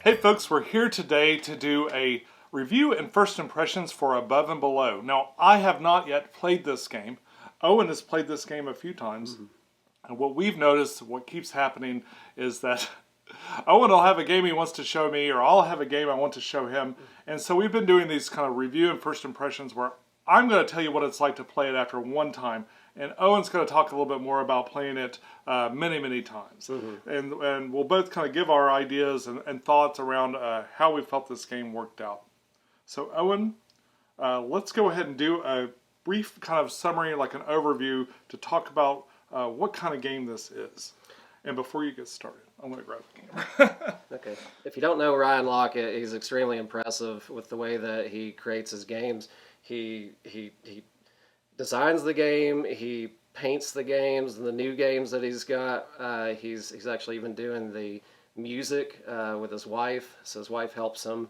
Hey folks, we're here today to do a review and first impressions for Above and Below. Now, I have not yet played this game. Owen has played this game a few times. And what we've noticed, what keeps happening, is that Owen will have a game he wants to show me, or I'll have a game I want to show him. And so we've been doing these kind of review and first impressions where I'm going to tell you what it's like to play it after one time. And Owen's going to talk a little bit more about playing it many times. And we'll both kind of give our ideas and thoughts around how we felt this game worked out. So Owen, let's go ahead and do a brief kind of summary, like an overview, to talk about what kind of game this is. And before you get started, I'm going to grab the camera. Okay. If you don't know Ryan Laukat, he's extremely impressive with the way that he creates his games. He designs the game, he paints the games, and the new games that he's got. He's actually even doing the music with his wife, so his wife helps him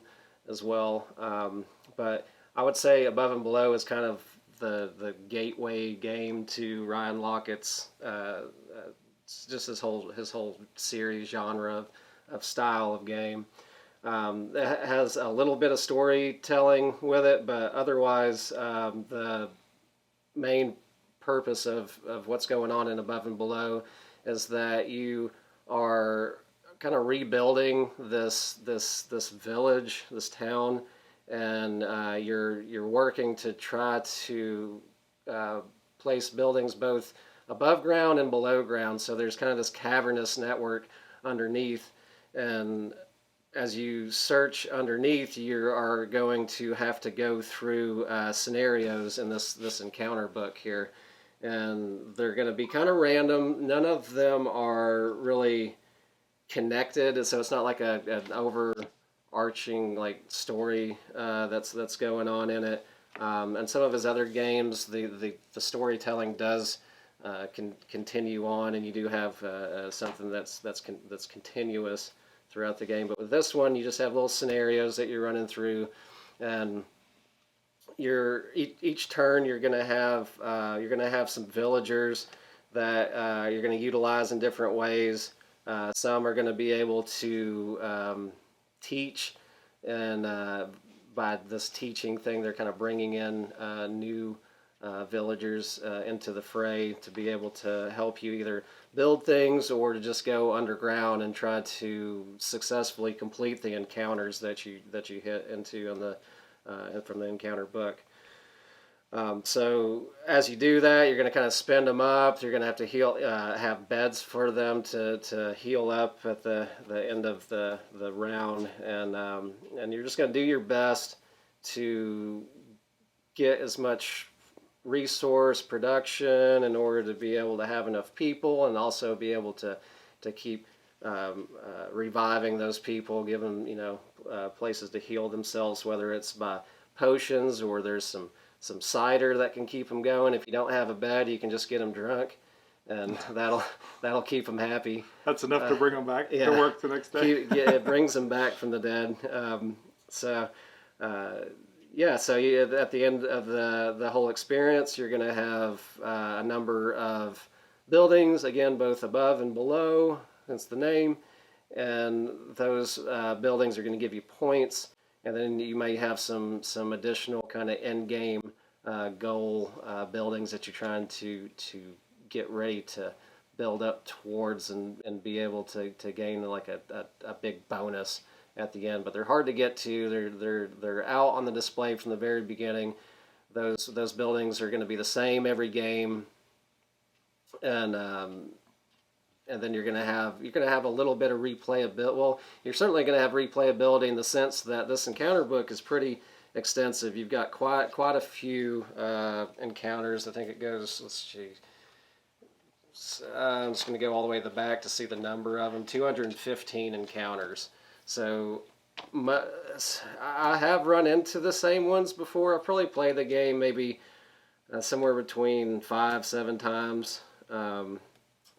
as well. But I would say Above and Below is kind of the gateway game to Ryan Laukat's just his whole series genre of style of game. It has a little bit of storytelling with it, but otherwise the main purpose of what's going on in Above and Below is that you are kind of rebuilding this village, this town, and you're working to try to place buildings both above ground and below ground. So there's kind of this cavernous network underneath, and as you search underneath, you are going to have to go through scenarios in this encounter book here, and they're going to be kind of random. None of them are really connected, so it's not like an overarching like story that's going on in it. And some of his other games, the storytelling does continue on, and you do have something that's continuous throughout the game. But with this one, you just have little scenarios that you're running through, and each turn you're going to have some villagers that you're going to utilize in different ways. Some are going to be able to teach, and by this teaching thing, they're kind of bringing in new villagers into the fray to be able to help you either build things or to just go underground and try to successfully complete the encounters that you hit into on the from the encounter book. So as you do that, you're going to kind of spend them up. You're going to have to have beds for them to heal up at the end of the round, and you're just going to do your best to get as much resource production in order to be able to have enough people, and also be able to keep reviving those people, give them places to heal themselves, whether it's by potions or there's some cider that can keep them going. If you don't have a bed, you can just get them drunk, and that'll keep them happy. That's enough to bring them back to work the next day. It brings them back from the dead. So at the end of the whole experience, you're going to have a number of buildings, again, both above and below, hence the name, and those buildings are going to give you points, and then you may have some additional kind of end game goal buildings that you're trying to get ready to build up towards and be able to gain like a big bonus at the end. But they're hard to get to. They're out on the display from the very beginning. Those buildings are going to be the same every game, and then you're going to have a little bit of replayability. Well, you're certainly going to have replayability in the sense that this encounter book is pretty extensive. You've got quite a few encounters. I think it goes. Let's see. I'm just going to go all the way to the back to see the number of them. 215 encounters. So I have run into the same ones before. I've probably played the game maybe somewhere between 5-7 times.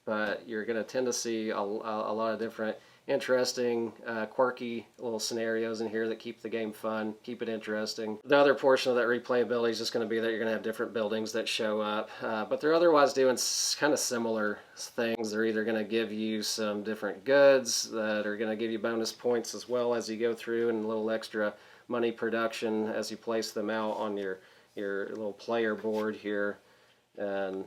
But you're going to tend to see a lot of different interesting, quirky little scenarios in here that keep the game fun, keep it interesting. The other portion of that replayability is just going to be that you're going to have different buildings that show up, but they're otherwise doing kind of similar things. They're either going to give you some different goods that are going to give you bonus points as well as you go through, and a little extra money production as you place them out on your little player board here. And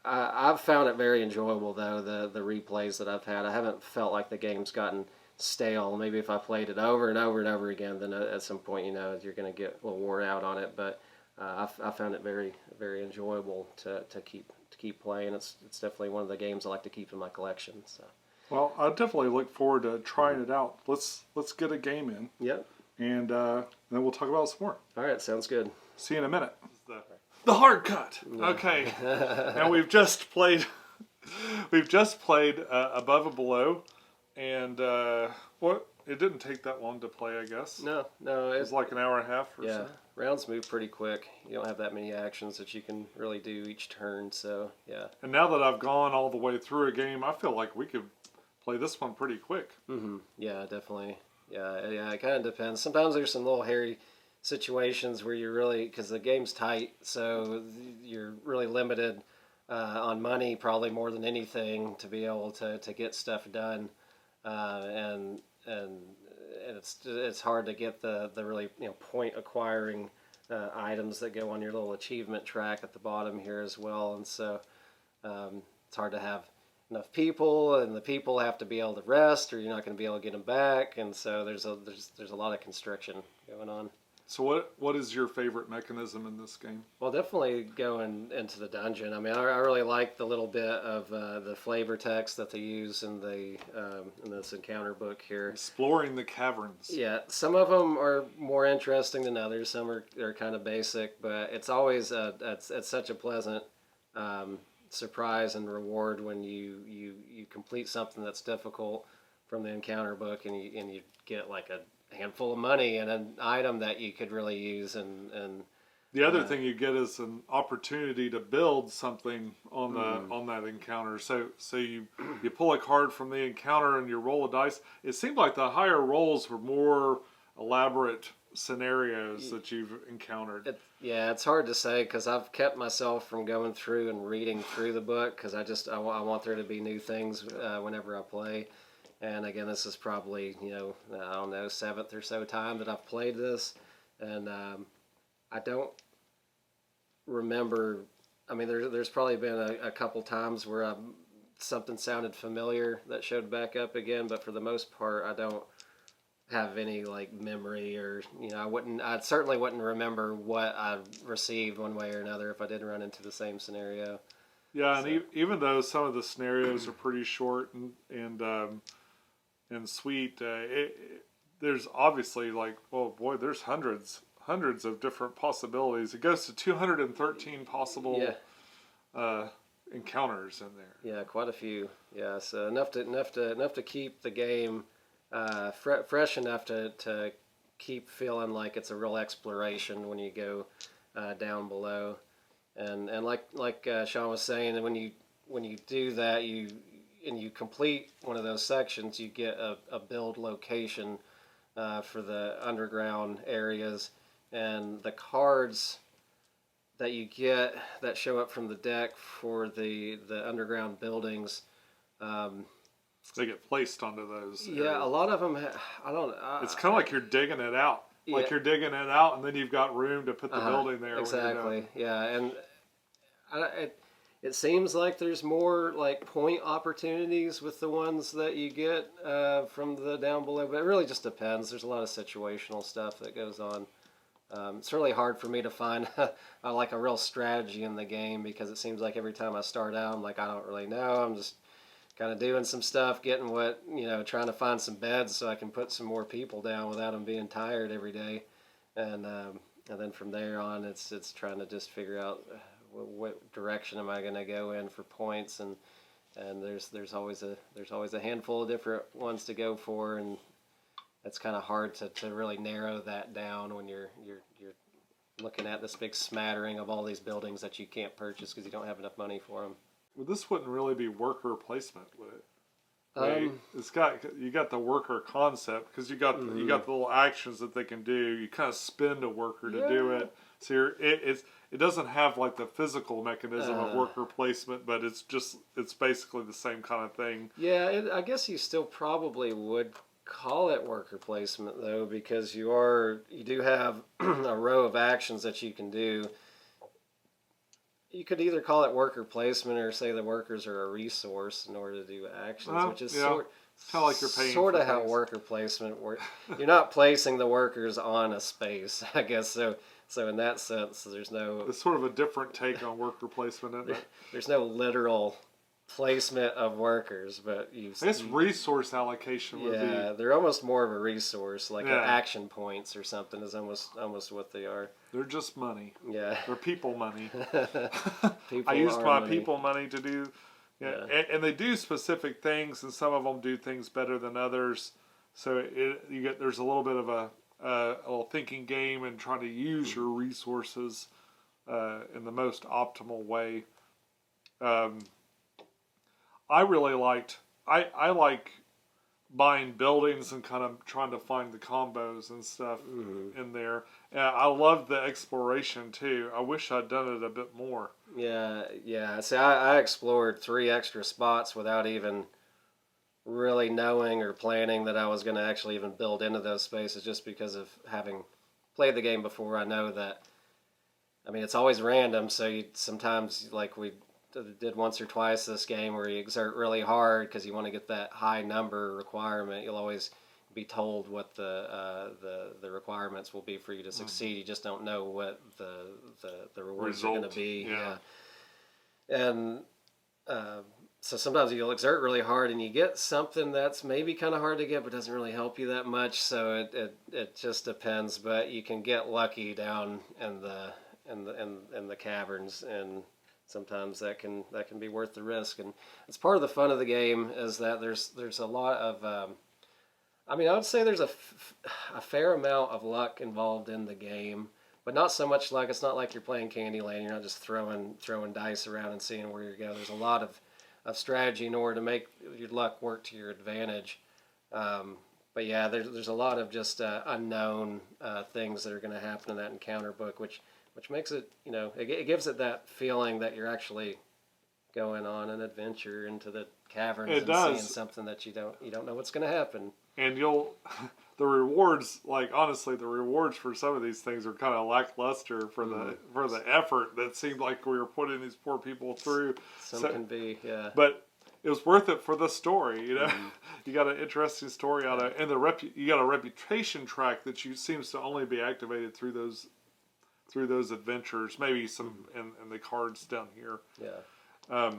I've found it very enjoyable, though, the replays that I've had. I haven't felt like the game's gotten stale. Maybe if I played it over and over and over again, then at some point, you're going to get a little wore out on it. But I found it very, very enjoyable to keep playing. It's definitely one of the games I like to keep in my collection. So. Well, I definitely look forward to trying it out. Let's get a game in. Yep. And then we'll talk about it some more. All right, sounds good. See you in a minute. The hard cut. Okay. And we've just played Above and Below, and it didn't take that long to play, I guess. No, it was like an hour and a half or so. Rounds move pretty quick. You don't have that many actions that you can really do each turn, so yeah. And now that I've gone all the way through a game, I feel like we could play this one pretty quick. Mm-hmm. Yeah, definitely. Yeah, it kind of depends. Sometimes there's some little hairy situations where you're really, because the game's tight, so you're really limited on money, probably more than anything, to be able to get stuff done, and it's hard to get the really point acquiring items that go on your little achievement track at the bottom here as well, and so it's hard to have enough people, and the people have to be able to rest, or you're not going to be able to get them back, and so there's a lot of constriction going on. So what is your favorite mechanism in this game? Well, definitely going into the dungeon. I mean, I really like the little bit of the flavor text that they use in this encounter book here. Exploring the caverns. Yeah, some of them are more interesting than others. Some are kind of basic, but it's always it's such a pleasant surprise and reward when you complete something that's difficult from the encounter book, and you get like a handful of money and an item that you could really use, and the other thing you get is an opportunity to build something on that encounter. So you pull a card from the encounter and you roll a dice. It seemed like the higher rolls were more elaborate scenarios that you've encountered. It's hard to say, because I've kept myself from going through and reading through the book, because I want there to be new things whenever I play. And again, this is probably, I don't know, 7th or so time that I've played this. And I don't remember, I mean, there's probably been a couple times where something sounded familiar that showed back up again, but for the most part, I don't have any like memory, or, I certainly wouldn't remember what I received one way or another if I didn't run into the same scenario. Yeah, so. And even though some of the scenarios are pretty short and sweet, there's obviously there's hundreds of different possibilities. It goes to 213 possible encounters in there. Yeah, quite a few. Yeah, so enough to keep the game fresh enough to keep feeling like it's a real exploration when you go down below, and like Sean was saying, when you do that, you complete one of those sections, you get a build location for the underground areas, and the cards that you get that show up from the deck for the underground buildings, they get placed onto those areas. Yeah, a lot of them it's kind of like you're digging it out, you're digging it out, and then you've got room to put the building there. Exactly. Yeah, and it seems like there's more like point opportunities with the ones that you get from the down below, but it really just depends. There's a lot of situational stuff that goes on. It's really hard for me to find like a real strategy in the game, because it seems like every time I start out, I'm like, I don't really know. I'm just kind of doing some stuff, getting trying to find some beds so I can put some more people down without them being tired every day, and then from there on, it's trying to just figure out what direction am I going to go in for points, and there's always a handful of different ones to go for, and it's kind of hard to really narrow that down when you're looking at this big smattering of all these buildings that you can't purchase because you don't have enough money for them. Well, this wouldn't really be worker placement, would it? Wait, you got the worker concept because you got the little actions that they can do. You kind of spend a worker to do it. So it doesn't have like the physical mechanism of worker placement, but it's basically the same kind of thing. Yeah, I guess you still probably would call it worker placement though, because you do have a row of actions that you can do. You could either call it worker placement or say the workers are a resource in order to do actions, which is kind of like you're paying sort of for how things. worker placement works. You're not placing the workers on a space, I guess. So in that sense, there's no. It's sort of a different take on worker placement, isn't it? There's no literal placement of workers, but I guess resource allocation would be. Yeah, they're almost more of a resource, like action points or something is almost what they are. They're just money. Yeah. They're people money. People I used my money. people money to do, and they do specific things, and some of them do things better than others. So there's a little bit of a little thinking game and trying to use your resources in the most optimal way. I really liked. I like buying buildings and kind of trying to find the combos and stuff in there. I love the exploration too. I wish I'd done it a bit more. Yeah. See, I explored 3 extra spots without even really knowing or planning that I was going to actually even build into those spaces, just because of having played the game before. I know that. I mean, it's always random, so sometimes, like we did once or twice this game, where you exert really hard because you want to get that high number requirement. You'll always be told what the requirements will be for you to succeed. You just don't know what the rewards are going to be. Yeah. And so sometimes you'll exert really hard and you get something that's maybe kind of hard to get, but doesn't really help you that much. So it just depends. But you can get lucky down in the caverns, and sometimes that can be worth the risk. And it's part of the fun of the game, is that there's a lot of I mean, I would say there's a fair amount of luck involved in the game, but not so much luck. It's not like you're playing Candyland. You're not just throwing dice around and seeing where you go. There's a lot of strategy in order to make your luck work to your advantage. But yeah, there's a lot of just unknown things that are going to happen in that encounter book, which makes it, it gives it that feeling that you're actually going on an adventure into the caverns seeing something that you don't know what's going to happen. And the rewards, like honestly, the rewards for some of these things are kind of lackluster for the effort that seemed like we were putting these poor people through. Some can be, yeah. But it was worth it for the story, You got an interesting story out of it, and you got a reputation track that seems to only be activated through those adventures. Maybe some in the cards down here. Yeah.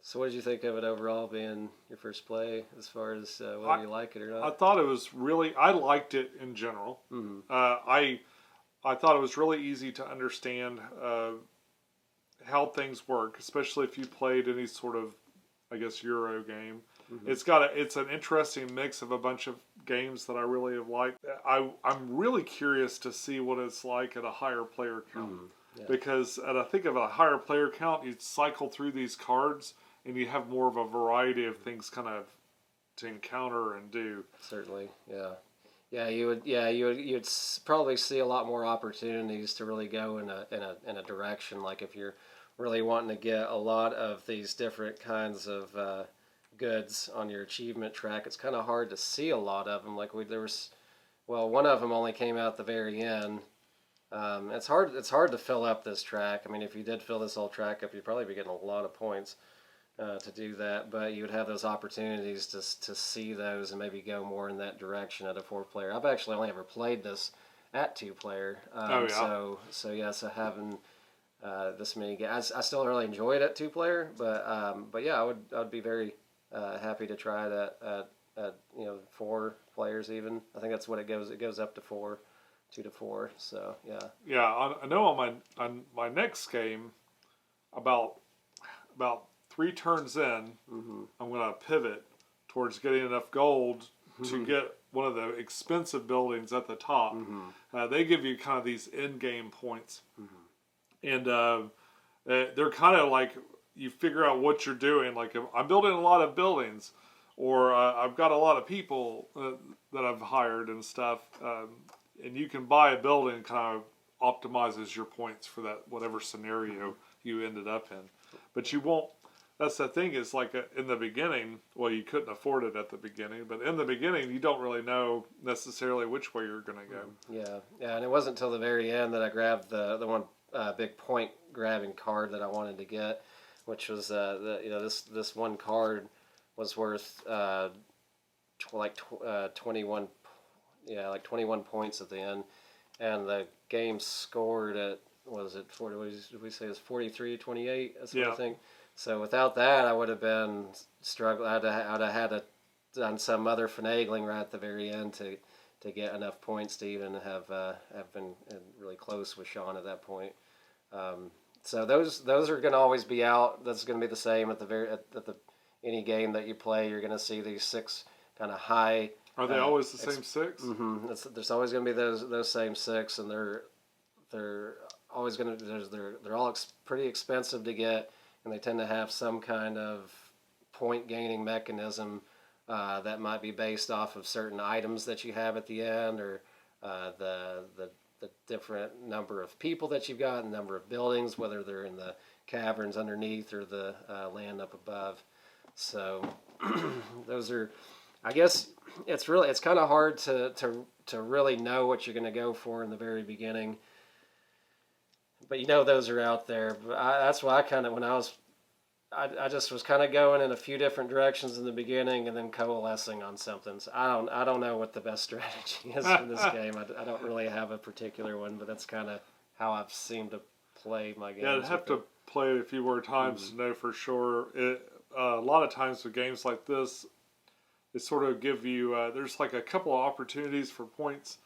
So what did you think of it overall, being your first play, as far as whether you like it or not? I thought it was I liked it in general. Mm-hmm. I thought it was really easy to understand how things work, especially if you played any sort of, I guess, Euro game. Mm-hmm. It's an interesting mix of a bunch of games that I really have liked. I'm really curious to see what it's like at a higher player count. Mm-hmm. Yeah. Because I think of a higher player count, you cycle through these cards and you have more of a variety of things kind of to encounter and do. Certainly, yeah. Yeah, you'd probably see a lot more opportunities to really go in a direction. Like if you're really wanting to get a lot of these different kinds of goods on your achievement track, it's kind of hard to see a lot of them. Like one of them only came out at the very end. It's hard to fill up this track. I mean, if you did fill this whole track up, you'd probably be getting a lot of points to do that. But you would have those opportunities to see those and maybe go more in that direction at a 4-player. I've actually only ever played this at 2-player. So having this many games, I still really enjoy it at 2-player. But yeah, I would be very happy to try it at 4 players even. I think that's what it goes. It goes up to 4. 2 to 4, so yeah. Yeah, I know on my next game, about 3 turns in, I'm going to pivot towards getting enough gold to get one of the expensive buildings at the top. They give you kind of these end game points, and they're kind of like you figure out what you're doing. Like if I'm building a lot of buildings, or I've got a lot of people that I've hired and stuff, and you can buy a building kind of optimizes your points for that whatever scenario you ended up in. But you won't. That's the thing is like in the beginning, well, you couldn't afford it at the beginning, but in the beginning, you don't really know necessarily which way you're going to go. Yeah, and it wasn't until the very end that I grabbed the one big point grabbing card that I wanted to get, which was this one card was worth 21 like 21 points at the end, and the game scored at what was it 40? What did we say? It was 43-28. That's what I think. So without that, I would have been struggling. I'd have had to done some other finagling right at the very end to get enough points to even have been really close with Sean at that point. So those are going to always be out. That's going to be the same at the any game that you play. You're going to see these 6 kind of high. Are they always the same 6? Mm-hmm. There's always going to be those same 6, and they're always going to they're all pretty expensive to get. And they tend to have some kind of point gaining mechanism that might be based off of certain items that you have at the end, or the different number of people that you've got, and number of buildings, whether they're in the caverns underneath or the land up above. So those are, I guess, it's kind of hard to really know what you're going to go for in the very beginning. But those are out there. But that's why I kind of, I just was kind of going in a few different directions in the beginning and then coalescing on something. So I don't know what the best strategy is for this game. I don't really have a particular one, but that's kind of how I've seemed to play my games. Yeah, I'd have to play it a few more times to know for sure. A lot of times with games like this, it sort of give you, there's like a couple of opportunities for points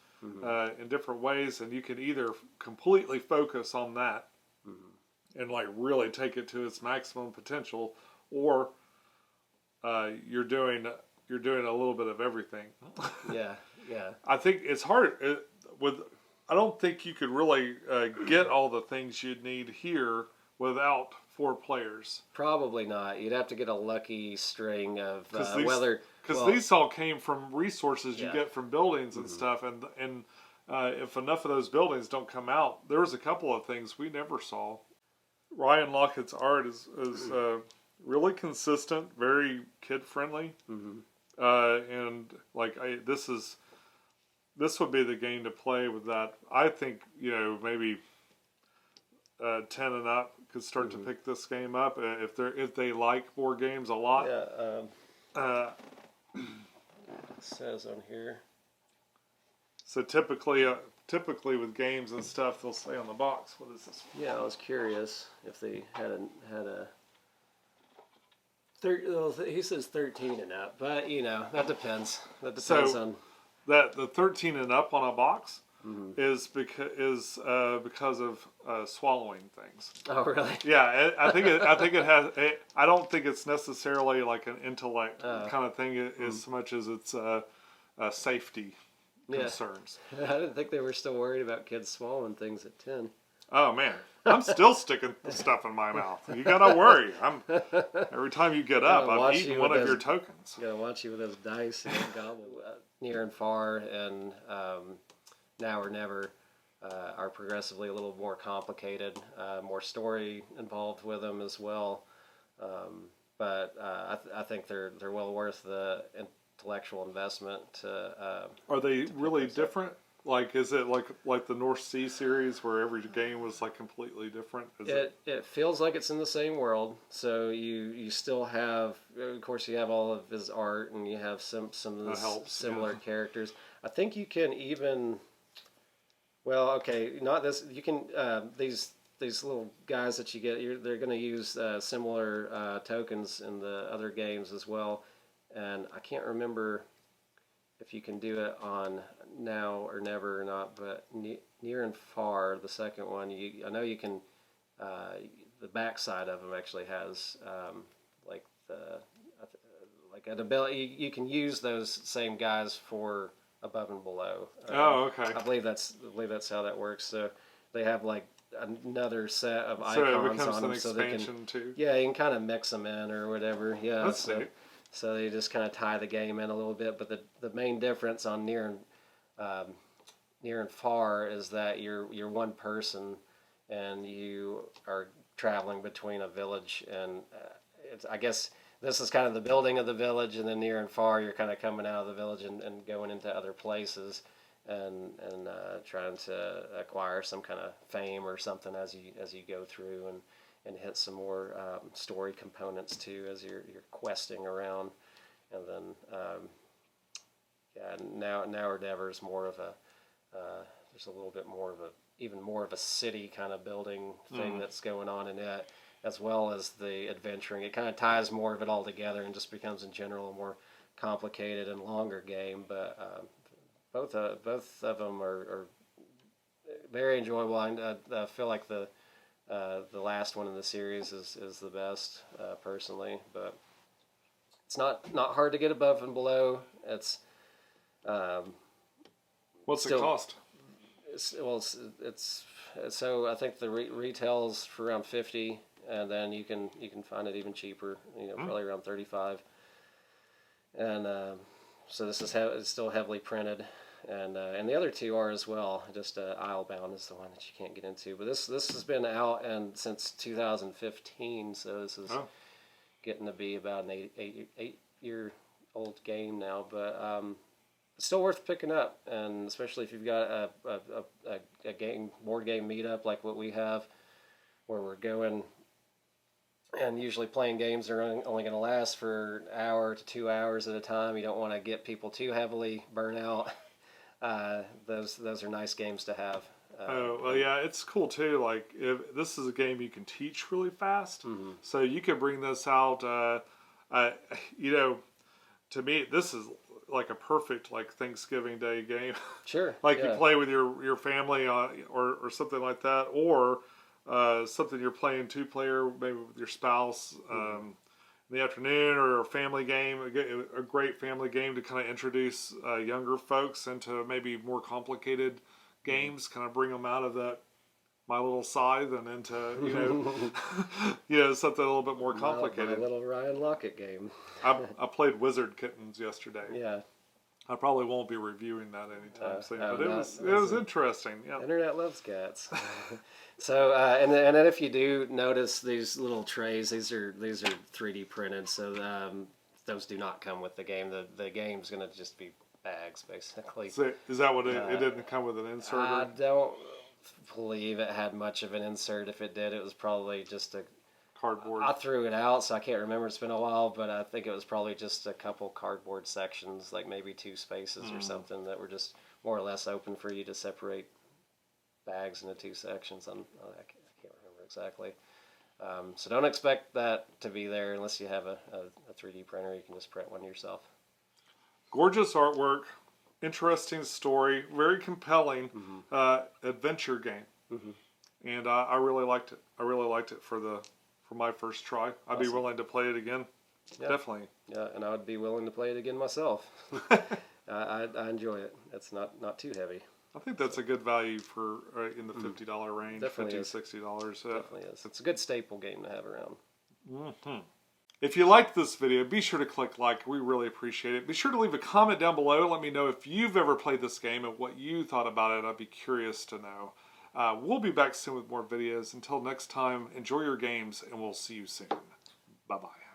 in different ways, and you can either completely focus on that and like really take it to its maximum potential, or you're doing a little bit of everything. Yeah. I think it's hard I don't think you could really get all the things you'd need here without 4 players. Probably not. You'd have to get a lucky string of whether because these all came from resources you get from buildings and stuff, and if enough of those buildings don't come out, there was a couple of things we never saw. Ryan Laukat's art is really consistent, very kid friendly, and like this would be the game to play with that. I think maybe 10 and up could start to pick this game up if they like board games a lot. Yeah. It says on here. So typically with games and stuff, they'll say on the box, "What is this?" Yeah, I was curious if they had a. He says 13 and up, but that depends. That depends on that. The 13 and up on a box is because of swallowing things. Oh, really? Yeah, I think it has. I don't think it's necessarily like an intellect kind of thing as much as it's safety concerns. I didn't think they were still worried about kids swallowing things at 10. Oh man, I'm still sticking stuff in my mouth. You gotta worry. Every time you get up, I'm eating one of your tokens. Gotta watch you with those dice and gobble near and far, and now or never are progressively a little more complicated, more story involved with them as well. But I think they're well worth the intellectual investment. Are they really different? Like, is it like the North Sea series where every game was like completely different? It feels like it's in the same world. So you still have, of course, you have all of his art, and you have some of the similar characters. I think you can even, well, okay, not this. You can these little guys that you get. They're going to use similar tokens in the other games as well. And I can't remember if you can do it on Now or Never or not, but Near and Far, the second one, I know you can, the backside of them actually has like an ability, you can use those same guys for Above and Below. Oh, okay. I believe that's how that works. So they have like another set of So it icons becomes on an them, so they can expansion too. yeah, you can kind of mix them in or whatever. Yeah, That's so neat. so they just kind of tie the game in a little bit. But the main difference on near and far is that you're one person and you are traveling between a village and I guess this is kind of the building of the village, and then near and far you're kind of coming out of the village and going into other places and trying to acquire some kind of fame or something as you go through and hit some more story components too as you're questing around, and then yeah, now or never is more of a there's a little bit more of a even more of a city kind of building thing that's going on in it, as well as the adventuring. It kind of ties more of it all together and just becomes in general a more complicated and longer game. But both of them are very enjoyable. I feel like the last one in the series is the best personally, but it's not hard to get above and below. It's What's still, it cost? It's so I think the retails for around 50, and then you can find it even cheaper. Probably around 35. And so this is it's still heavily printed, and the other two are as well. Just Islebound is the one that you can't get into. But this has been out and since 2015, so this is getting to be about an 8-year-old game now. But it's still worth picking up, and especially if you've got a board game meetup like what we have, where we're going and usually playing games are only going to last for an hour to 2 hours at a time. You don't want to get people too heavily burnt out. Those are nice games to have. Yeah, it's cool too. Like, if this is a game you can teach really fast, so you could bring this out. To me, this is like a perfect Thanksgiving Day game. Sure. You play with your family or something like that, or something you're playing 2-player, maybe with your spouse in the afternoon, or a family game, a great family game to kind of introduce younger folks into maybe more complicated games, kind of bring them out of that My Little Scythe and into something a little bit more complicated. My little Ryan Laukat game. I played Wizard Kittens yesterday. Yeah. I probably won't be reviewing that anytime soon, but it was interesting. Yeah. Internet loves cats. So and then if you do notice these little trays, these are 3D printed, so those do not come with the game. The game's going to just be bags basically. So is that what it didn't come with an insert? I don't believe it had much of an insert. If it did, it was probably just a cardboard. I threw it out, so I can't remember. It's been a while, but I think it was probably just a couple cardboard sections, like maybe 2 spaces or something that were just more or less open for you to separate bags into 2 sections. I can't remember exactly. So don't expect that to be there unless you have a 3D printer. You can just print one yourself. Gorgeous artwork, interesting story, very compelling adventure game, and I really liked it. I really liked it for my first try. I'd be willing to play it again. Yeah. Definitely. Yeah, and I would be willing to play it again myself. I enjoy it. It's not too heavy. I think that's a good value for in the $50 range. Definitely $50-$60. Definitely is. It's a good staple game to have around. If you liked this video, be sure to click like. We really appreciate it. Be sure to leave a comment down below. Let me know if you've ever played this game and what you thought about it. I'd be curious to know. We'll be back soon with more videos. Until next time, enjoy your games, and we'll see you soon. Bye-bye.